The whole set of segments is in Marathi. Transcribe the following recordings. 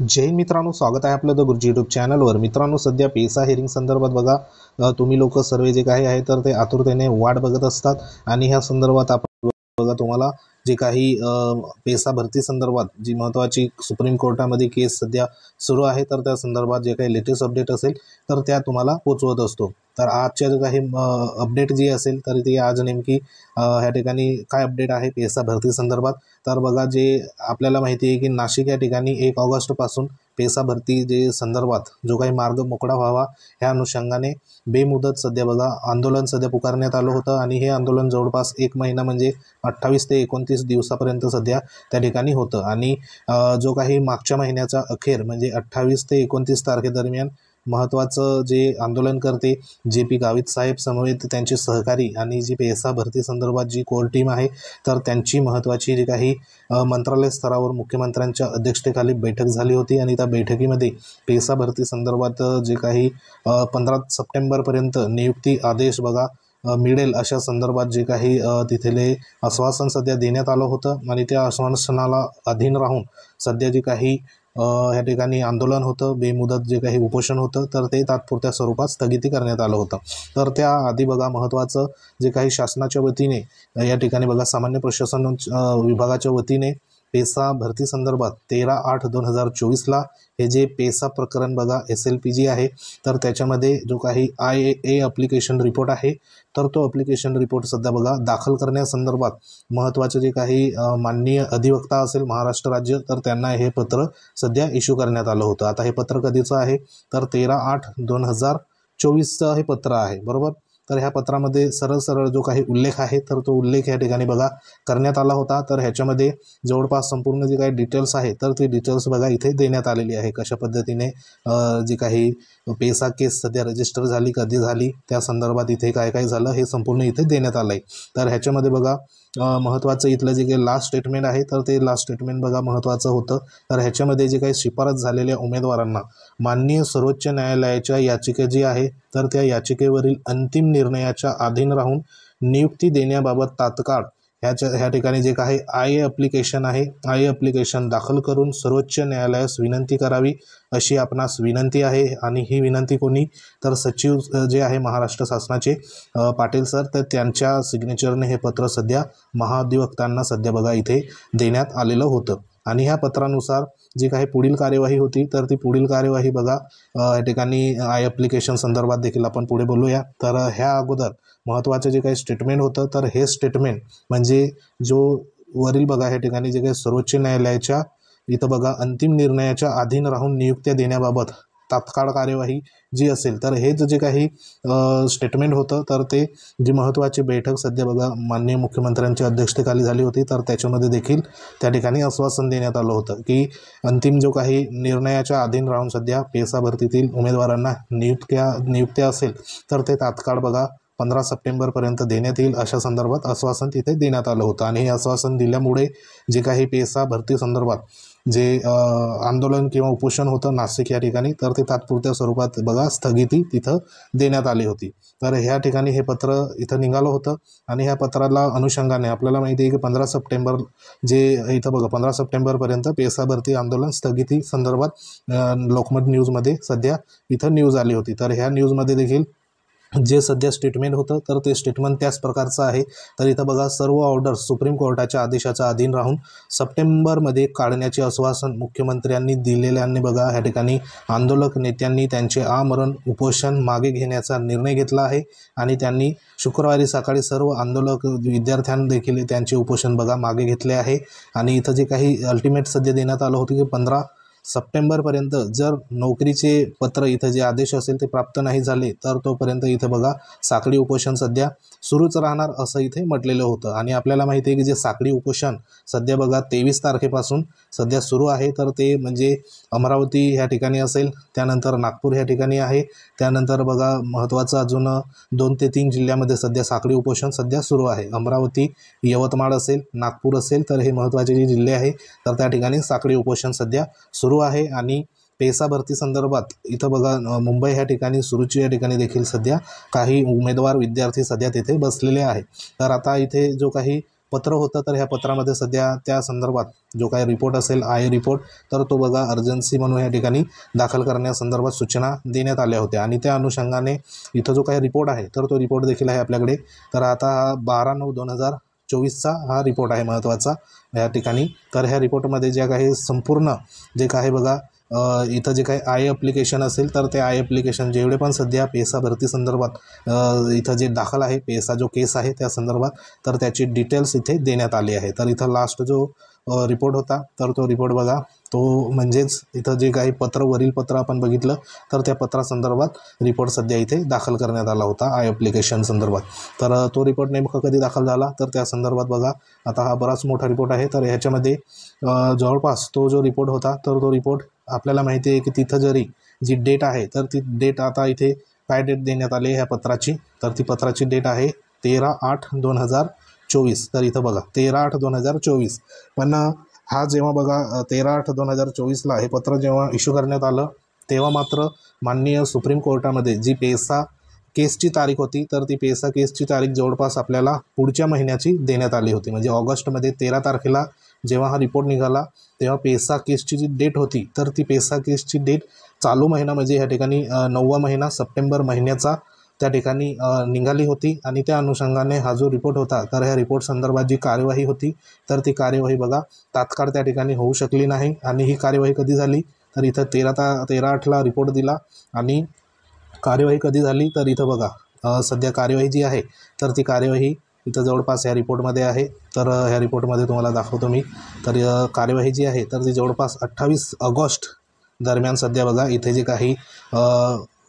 जय हिंद मित्रांनो, स्वागत आहे आपलं द गुरुजी यूट्यूब चॅनलवर। मित्रांनो, सध्या पेसा हिअरिंग संदर्भात बघा, तुम्ही लोक सर्व जे काही आहे तर ते आतुरतेने वाट बघत असतात आणि ह्या संदर्भात आपण बघा तुम्हाला जे काही पेसा भरती संदर्भात जी महत्त्वाची सुप्रीम कोर्टामध्ये केस सध्या सुरू आहे तर त्या संदर्भात जे काही लेटेस्ट अपडेट असेल तर त्या तुम्हाला पोचवत असतो। तर आजच्या जो काही अपडेट जी असेल तर ती आज नेमकी ह्या ठिकाणी काय अपडेट आहे पेसा भरती संदर्भात। तर बघा, जे आपल्याला माहिती आहे की नाशिक या ठिकाणी 1 ऑगस्टपासून पेसा भरती जे संदर्भात जो काही मार्ग मोकळा व्हावा ह्या अनुषंगाने बेमुदत सध्या बघा आंदोलन सध्या पुकारण्यात आलं होतं आणि हे आंदोलन जवळपास 1 महिना म्हणजे 28 ते 29 दिवसापर्यंत सध्या त्या ठिकाणी होतं। आणि जो काही मागच्या महिन्याचा अखेर म्हणजे 28 ते 29 तारखेदरम्यान महत्त्वाचं जे आंदोलनकर्ते जे.पी. गावित साहेब समवेत त्यांचे सहकारी आणि जी पेसा भरती संदर्भात जी कोर टीम आहे तर त्यांची महत्त्वाची जी काही मंत्रालय स्तरावर मुख्यमंत्र्यांच्या अध्यक्षतेखाली बैठक झाली होती आणि त्या बैठकीमध्ये पेसा भरती संदर्भात जे काही 15 सप्टेंबरपर्यंत नियुक्ती आदेश बघा मिळेल अशा संदर्भात जे काही तिथले आश्वासन सध्या देण्यात आलं होतं आणि त्या आश्वासनाला अधीन राहून सध्या जे काही ह्या ठिकाणी आंदोलन होतं, बेमुदत जे काही उपोषण होतं तर ते तात्पुरत्या स्वरूपात स्थगिती करण्यात आलं होतं। तर त्याआधी बघा महत्त्वाचं जे काही शासनाच्या वतीने या ठिकाणी बघा सामान्य प्रशासन विभागाच्या वतीने पेसा भरती संदर्भात 13/8/2024ला हे जे पेसा प्रकरण बघा SLPG आहे तर त्याच्यामध्ये जो काही IA ॲप्लिकेशन रिपोर्ट आहे तर तो ॲप्लिकेशन रिपोर्ट सध्या बघा दाखल करण्यासंदर्भात महत्त्वाचे जे काही माननीय अधिवक्ता असेल महाराष्ट्र राज्य तर त्यांना हे पत्र सध्या इश्यू करण्यात आलं होतं। आता हे पत्र कधीचं आहे तर 13/8/2024चं हे पत्र आहे, बरोबर। तर ह्या पत्रामध्ये सरळ जो काही उल्लेख आहे तर तो उल्लेख या ठिकाणी बघा करण्यात आला होता। तर ह्याच्यामध्ये जवळपास संपूर्ण जे काही डिटेल्स आहे तर ते डिटेल्स बघा इथे देण्यात आलेली आहे, कशा पद्धतीने जी काही पेसा केस सध्या रजिस्टर झाली, कधी झाली, त्या संदर्भात इथे काय काय झालं हे संपूर्ण इथे देण्यात आलं आहे। तर ह्याच्यामध्ये बघा महत्त्वाचं इथलं जे काही लास्ट स्टेटमेंट आहे तर ते लास्ट स्टेटमेंट बघा महत्त्वाचं होतं। तर ह्याच्यामध्ये जे काही शिफारस झालेल्या उमेदवारांना माननीय सर्वोच्च न्यायालयाच्या याचिका जी आहे तर त्या याचिकेवरील अंतिम निर्णयाच्या अधीन राहून नियुक्ती देण्याबाबत तात्काळ ह्या ठिकाणी जे काही IA ॲप्लिकेशन आहे ॲप्लिकेशन दाखल करून सर्वोच्च न्यायालयास विनंती करावी अशी आपणास विनंती आहे। आणि ही विनंती कोणी तर सचिव जे आहे महाराष्ट्र शासनाचे पाटील सर तर त्यांच्या सिग्नेचरने हे पत्र सध्या महाधिवक्तांना सध्या बघा इथे देण्यात आलेलं होतं। आणि ह्या पत्रानुसार जी काही पुढील कार्यवाही होती तर ती पुढील कार्यवाही बघा या ठिकाणी ॲप्लिकेशन संदर्भात देखील आपण पुढे बोलूया। तर ह्या अगोदर महत्त्वाचं जे काही स्टेटमेंट होतं तर हे स्टेटमेंट म्हणजे जो वरील बघा या ठिकाणी जे काही सर्वोच्च न्यायालयाच्या इथं बघा अंतिम निर्णयाच्या अधीन राहून नियुक्त्या देण्याबाबत तात्काळ कार्यवाही जी असेल तर हेच जे काही स्टेटमेंट होतं तर ते जी महत्त्वाची बैठक सध्या बघा माननीय मुख्यमंत्र्यांच्या अध्यक्षतेखाली झाली होती तर त्याच्यामध्ये देखील त्या ठिकाणी आश्वासन देण्यात आलं होतं की अंतिम जो काही निर्णयाच्या अधीन राहून सध्या पेसा भरतीतील उमेदवारांना नियुक्त्या असेल तर ते तात्काळ बघा 15 सप्टेंबरपर्यंत देण्यात येईल अशा संदर्भात आश्वासन तिथे देण्यात आलं होतं। आणि हे आश्वासन दिल्यामुळे जे काही पेसा भरती संदर्भात जे आंदोलन किंवा उपोषण होतं नाशिक या ठिकाणी तर ते तात्पुरत्या स्वरूपात बघा स्थगिती तिथं देण्यात आली होती। तर ह्या ठिकाणी हे पत्र इथं निघालं होतं आणि ह्या पत्राला अनुषंगाने आपल्याला माहिती आहे की 15 सप्टेंबर जे इथं बघा 15 सप्टेंबरपर्यंत पेसा भरती आंदोलन स्थगिती संदर्भात लोकमत न्यूजमध्ये सध्या इथं न्यूज आली होती। तर ह्या न्यूजमध्ये देखील जे सध्या स्टेटमेंट होतं तर ते स्टेटमेंट त्याच प्रकारचं आहे। तर इथं बघा सर्व ऑर्डर सुप्रीम कोर्टाच्या आदेशाचा अधीन राहून सप्टेंबरमध्ये काढण्याचे आश्वासन मुख्यमंत्र्यांनी दिलेल्याने बघा ह्या ठिकाणी आंदोलक नेत्यांनी त्यांचे आमरण उपोषण मागे घेण्याचा निर्णय घेतला आहे। आणि त्यांनी शुक्रवारी सकाळी सर्व आंदोलक विद्यार्थ्यांनी देखील त्यांचे उपोषण बघा मागे घेतले आहे। आणि इथं जे काही अल्टिमेट सध्या देण्यात आलं होतं की 15 सप्टेंबरपर्यंत जर नोकरीचे पत्र इथं जे आदेश असेल ते प्राप्त नाही झाले तर तोपर्यंत इथं बघा साखळी उपोषण सध्या सुरूच राहणार असं इथे म्हटलेलं होतं। आणि आपल्याला माहिती आहे की जे साखळी उपोषण सध्या बघा 23 तारखेपासून सध्या सुरू आहे तर ते म्हणजे अमरावती ह्या ठिकाणी असेल, त्यानंतर नागपूर ह्या ठिकाणी आहे, त्यानंतर बघा महत्त्वाचं अजून 2 ते 3 जिल्ह्यामध्ये सध्या साखळी उपोषण सध्या सुरू आहे। अमरावती, यवतमाळ असेल, नागपूर असेल तर हे महत्त्वाचे जे जिल्हे आहे तर त्या ठिकाणी साखळी उपोषण सध्या सुरू आहे। आणि पेसा भरती संदर्भात इथं बघा मुंबई ह्या ठिकाणी सुरुची या ठिकाणी देखील सध्या काही उमेदवार विद्यार्थी सध्या तिथे बसलेले आहे। तर आता इथे जो काही पत्र होतं, तर ह्या पत्रामध्ये सध्या त्या संदर्भात जो काही रिपोर्ट असेल आय रिपोर्ट, तर तो बघा अर्जन्सी म्हणून या ठिकाणी दाखल करण्यासंदर्भात सूचना देण्यात आल्या होत्या आणि त्या अनुषंगाने इथं जो काही रिपोर्ट आहे तर तो रिपोर्ट देखील आहे आपल्याकडे। तर आता 12/9/2024चा हा रिपोर्ट आहे महत्त्वाचा या ठिकाणी। तर ह्या रिपोर्टमध्ये ज्या काही संपूर्ण जे काही बघा इथं जे काही आय ॲप्लिकेशन असेल तर ते आय ॲप्लिकेशन जेवढे पण सध्या पेसा भरती संदर्भात इथं जे दाखल आहे पेसा जो केस आहे त्या संदर्भात, तर त्याची डिटेल्स इथे देण्यात आली आहे। तर इथं लास्ट जो रिपोर्ट होता तर तो रिपोर्ट बघा, तो म्हणजेच इथं जे काही वरील पत्र आपण बघितलं तर त्या पत्रासंदर्भात रिपोर्ट सध्या इथे दाखल करण्यात आला होता आय ॲप्लिकेशन संदर्भात। तर तो रिपोर्ट नेमका कधी दाखल झाला तर त्या संदर्भात बघा, आता हा बराच मोठा रिपोर्ट आहे। तर ह्याच्यामध्ये जवळपास तो जो रिपोर्ट होता तर तो रिपोर्ट आपल्याला माहिती आहे की तिथं जरी जी डेट आहे तर ती डेट आता इथे काय डेट देण्यात आली ह्या पत्राची, तर ती पत्राची डेट आहे 13/8/2024। तर इथं बघा 13/8/2024। पण हा जेव्हा बघा 13/8/2024ला हे पत्र जेव्हा इश्यू करण्यात आलं तेव्हा मात्र माननीय सुप्रीम कोर्टामध्ये जी पेसा केसची तारीख होती तर ती पेसा केसची तारीख जवळपास आपल्याला पुढच्या महिन्याची देण्यात आली होती। म्हणजे ऑगस्टमध्ये 13 तारखेला जेव्हा हा रिपोर्ट निघाला तेव्हा पेसा केसची जी डेट होती तर ती पेसा केसची डेट चालू महिना म्हणजे ह्या ठिकाणी 9वा महिना सप्टेंबर महिन्याचा त्या ठिकाणी निघाली होती। आणि त्या अनुषंगाने हा जो रिपोर्ट होता तर ह्या रिपोर्ट संदर्भात जी कार्यवाही होती तर ती कार्यवाही बघा तात्काळ त्या ठिकाणी होऊ शकली नाही। आणि ही कार्यवाही कधी झाली तर इथं 13/8ला रिपोर्ट दिला आणि कार्यवाही कधी झाली तर इथं बघा सध्या कार्यवाही जी आहे तर ती कार्यवाही इथं जवळपास ह्या रिपोर्टमध्ये आहे। तर ह्या रिपोर्टमध्ये तुम्हाला दाखवतो मी। तर कार्यवाही जी आहे तर ती जवळपास 28 ऑगस्ट दरम्यान सध्या बघा इथे जे काही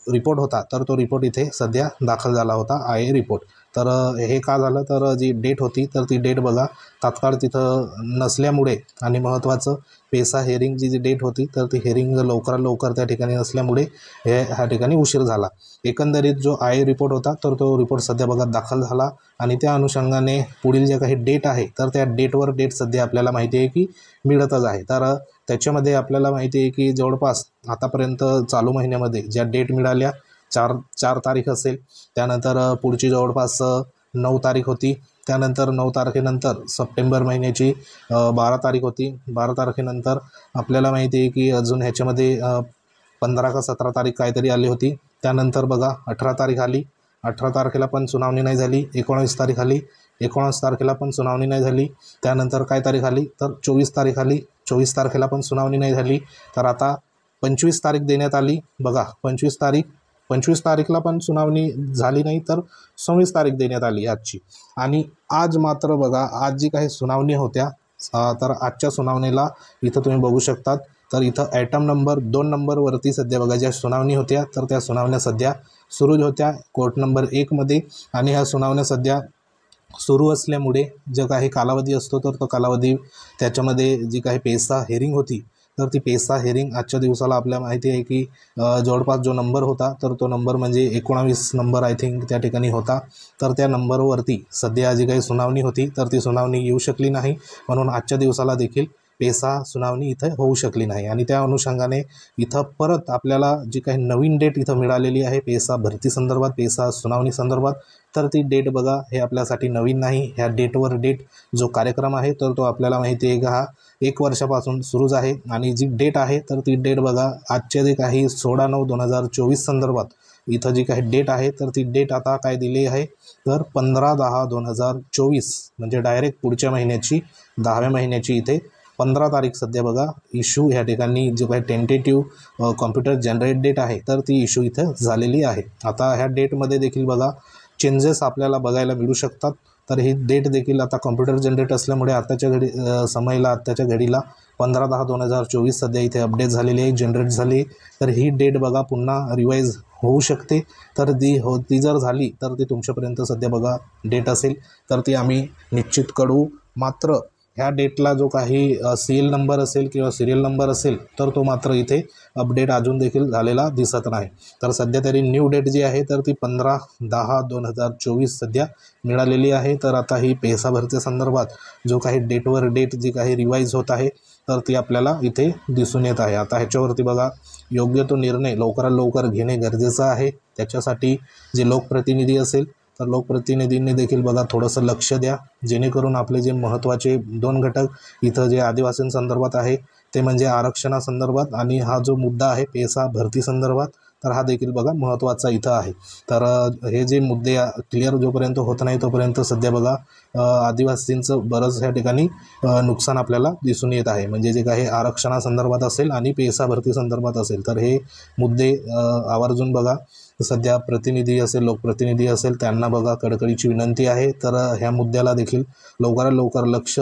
रिपोर्ट होता तर तो रिपोर्ट इथे सध्या दाखल झाला होता आय रिपोर्ट। तर हे का झालं तर जी डेट होती तर ती डेट बघा तात्काळ तिथं नसल्यामुळे आणि महत्त्वाचं पेसा हेअरिंगची जी डेट होती तर ती हेअरिंग लवकरात लवकर त्या ठिकाणी नसल्यामुळे ह्या ठिकाणी उशीर झाला। एकंदरीत जो आय रिपोर्ट होता तर तो रिपोर्ट सध्या बघा दाखल झाला आणि त्या अनुषंगाने पुढील जे काही डेट आहे तर त्या डेट सध्या आपल्याला माहिती आहे की मिळतच आहे। तर त्याच्यामध्ये आपल्याला माहिती आहे की जवळपास आतापर्यंत चालू महिन्यामध्ये ज्या डेट मिळाल्या 4 तारीख असेल, त्यानंतर पुढची जवळपास 9 तारीख होती, त्यानंतर 9 तारखेनंतर सप्टेंबर महिन्याची 12 तारीख होती, 12 तारखेनंतर आपल्याला माहिती आहे की अजून ह्याच्यामध्ये 15 का 17 तारीख काहीतरी आली होती। त्यानंतर बघा 18 तारीख आली, 18 तारखेला पण सुनावणी नाही झाली, 19 तारीख आली, 19 तारखेला पण सुनावणी नाही झाली, त्यानंतर काय तारीख आली तर 24 तारीख आली, 24 तारखेला पण सुनावणी नाही झाली। तर आता 25 तारीख देण्यात आली बघा, 25 तारीखला पण सुनावणी झाली नाही तर 26 तारीख देण्यात आली आजची। आणि आज मात्र बघा आज जी काही सुनावणी होत्या तर आजच्या सुनावणीला इथं तुम्ही बघू शकतात तर इथं आयटम नंबर 2 नंबरवरती सध्या बघा ज्या सुनावणी होत्या तर त्या सुनावण्या सध्या सुरू होत्या कोर्ट नंबर 1 मध्ये। आणि ह्या सुनावण्या सध्या सुरू असल्यामुळे जो काही कालावधी असतो तर तो कालावधी त्याच्यामध्ये जी काही पेसा हेअरिंग होती तर ती पेसा हेअरिंग आजच्या दिवसाला आपल्याला माहिती आहे की जवळपास जो नंबर होता तर तो नंबर म्हणजे 19 नंबर आय थिंक त्या ठिकाणी होता। तर त्या नंबरवरती सध्या जी काही सुनावणी होती तर ती सुनावणी येऊ शकली नाही, म्हणून आजच्या दिवसाला देखील पेसा सुनावणी इथं होऊ शकली नाही। आणि त्या अनुषंगाने इथं परत आपल्याला जी काही नवीन डेट इथं मिळालेली आहे पेसा भरती संदर्भात पेसा सुनावणी संदर्भात, तर ती डेट बघा हे आपल्यासाठी नवीन नाही। ह्या डेटवर जो कार्यक्रम आहे तर तो आपल्याला माहिती आहे का हा 1 वर्षापासून सुरूच आहे। आणि जी डेट आहे तर ती डेट बघा आजच्या जे काही 16/9/2024 संदर्भात इथं जी काही डेट आहे तर ती डेट आता काय दिली आहे तर 15/10/2024 म्हणजे डायरेक्ट पुढच्या महिन्याची 10व्या महिन्याची इथे 15 तारीख सध्या बघा इश्यू ह्या ठिकाणी जो काही टेंटेटिव्ह कॉम्प्युटर जनरेट डेट आहे तर ती इश्यू इथं झालेली आहे। आता ह्या डेटमध्ये देखील बघा चेंजेस आपल्याला बघायला मिळू शकतात। तर ही डेट देखील आता कॉम्प्युटर जनरेट असल्यामुळे आत्ताच्या घडीला 15/10/2024 सध्या इथे अपडेट झालेली आहे, जनरेट झाली। तर ही डेट बघा पुन्हा रिवाईज होऊ शकते। तर ती जर झाली तर ती तुमच्यापर्यंत सध्या बघा डेट असेल तर ती आम्ही निश्चित कळवू। मात्र ह्या डेटला जो काही सीएल नंबर असेल किंवा सिरियल नंबर असेल तर तो मात्र इथे अपडेट अजून देखील झालेला दिसत नाही। तर सध्या तरी न्यू डेट जी आहे तर ती 15/10/2024 सध्या मिळालेली आहे। तर आता ही पेसा भरती संदर्भात जो काही डेटवर डेट जी काही रिवाईज होत आहे तर ती आपल्याला इथे दिसून येत आहे। आता ह्याच्यावरती बघा योग्य तो निर्णय लवकरात लवकर घेणे गरजेचं आहे। त्याच्यासाठी जे लोकप्रतिनिधी असेल तर लोकप्रतिनिधींनी देखील बघा थोडंसं लक्ष द्या, जेणेकरून आपले जे महत्त्वाचे 2 घटक इथं जे आदिवासींसंदर्भात आहे ते म्हणजे आरक्षणासंदर्भात आणि हा जो मुद्दा आहे पेसा भरती संदर्भात, तर हा देखील बघा महत्त्वाचा इथं आहे. तर हे जे मुद्दे क्लिअर जोपर्यंत होत नाही तोपर्यंत सध्या बघा आदिवासींचं बरंच ह्या ठिकाणी नुकसान आपल्याला दिसून येत आहे. म्हणजे जे काही आरक्षणासंदर्भात असेल आणि पेसा भरती संदर्भात असेल तर हे मुद्दे आवर्जून बघा सध्या प्रतिनिधी असेल लोकप्रतिनिधी असेल त्यांना बघा कळकळीची विनंती आहे. तर ह्या मुद्द्याला देखील लवकरात लवकर लक्ष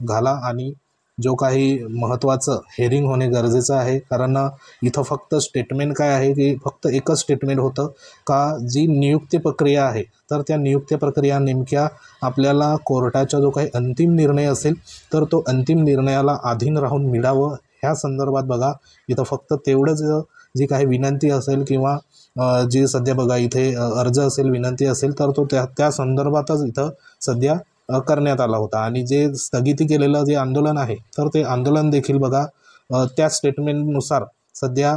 घाला आणि जो काही महत्त्वाचं हेअरिंग होणे गरजेचं आहे. कारण इथं फक्त स्टेटमेंट काय आहे की फक्त एकच स्टेटमेंट होतं का जी नियुक्ती प्रक्रिया आहे तर त्या नियुक्ती प्रक्रिया नेमक्या आपल्याला कोर्टाचा जो काही अंतिम निर्णय असेल तर तो अंतिम निर्णयाला अधीन राहून मिळावं ह्या संदर्भात बघा इथं फक्त तेवढंच जी काही विनंती असेल किंवा जी सध्या बघा इथे अर्ज असेल विनंती असेल तर तो त्या संदर्भातच इथं सध्या करण्यात आला होता. आणि जे स्थगिती केलेलं जे आंदोलन आहे तर ते आंदोलन देखील बघा त्या स्टेटमेंटनुसार सध्या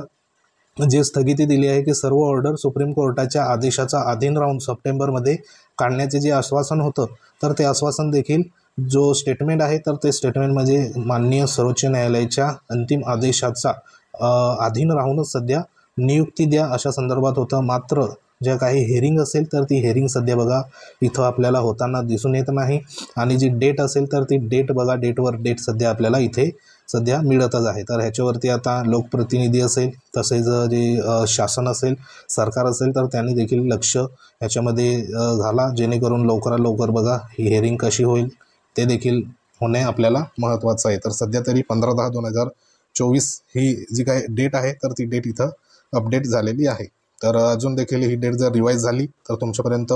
जे स्थगिती दिली आहे की सर्व ऑर्डर सुप्रीम कोर्टाच्या आदेशाचा अधीन राहून सप्टेंबरमध्ये काढण्याचे जे आश्वासन होतं तर ते आश्वासन देखील जो स्टेटमेंट आहे तर ते स्टेटमेंट म्हणजे माननीय सर्वोच्च न्यायालयाच्या अंतिम आदेशाचा अधीन राहूनच सध्या नियुक्ती द्या अशा संदर्भात होतं. मात्र ज्या काही हेअरिंग असेल तर ती हेअरिंग सध्या बघा इथं आपल्याला होताना दिसून येत नाही. आणि जी डेट असेल तर ती डेट बघा डेटवर डेट सध्या आपल्याला इथे सध्या मिळतच आहे. तर ह्याच्यावरती आता लोकप्रतिनिधी असेल तसेच जे शासन असेल सरकार असेल तर त्यांनी देखील लक्ष ह्याच्यामध्ये घाला, जेणेकरून लवकरात लवकर बघा ही हेअरिंग कशी होईल ते देखील होणे आपल्याला महत्त्वाचं आहे. तर सध्या तरी 15/10/2024 ही जी काही डेट आहे तर ती डेट इथं अपडेट झालेली आहे. तर अजून देखील ही डेट जर रिवाईज झाली तर तुमच्यापर्यंत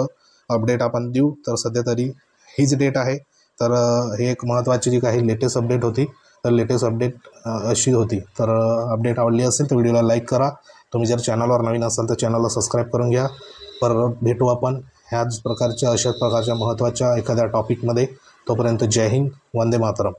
अपडेट आपण देऊ. तर सध्या तरी हीच डेट आहे. तर हे एक महत्त्वाची जी काही लेटेस्ट अपडेट होती तर लेटेस्ट अपडेट अशी होती. तर अपडेट आवडली असेल तर व्हिडिओला लाईक करा. तुम्ही जर चॅनलवर नवीन असाल तर चॅनलला सबस्क्राईब करून घ्या. परत भेटू आपण ह्याच प्रकारच्या अशाच प्रकारच्या महत्त्वाच्या एखाद्या टॉपिकमध्ये. तोपर्यंत जय हिंद, वंदे मातरम.